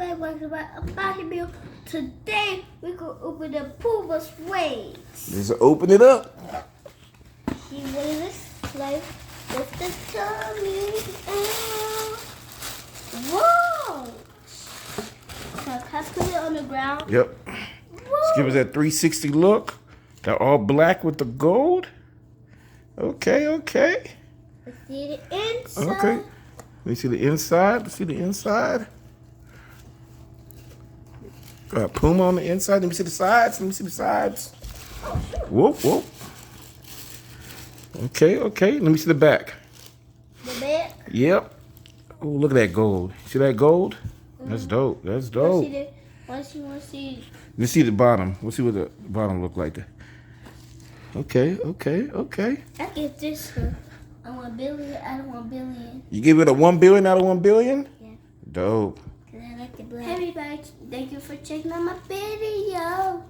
everybody, welcome back to Body Bill. Today we're gonna open the Puma Suede. Just open it up. See what it is like with the tummy. Whoa! So can I put it on the ground? Yep. Let's give us that 360 look. They're all black with the gold. Okay. Let's see the inside. Okay. Let me see the inside. Let's see the inside. Got Puma on the inside. Let me see the sides. Whoop. Okay. Let me see the back. The back? Yep. Oh, look at that gold. See that gold? That's dope. Want to see? Let's see the bottom. We'll see what the bottom look like. Okay. I give this one a 1 billion out of 1 billion. You give it a 1 billion out of 1 billion? Yeah. Dope. I like the black. Everybody, thank you for checking out my video.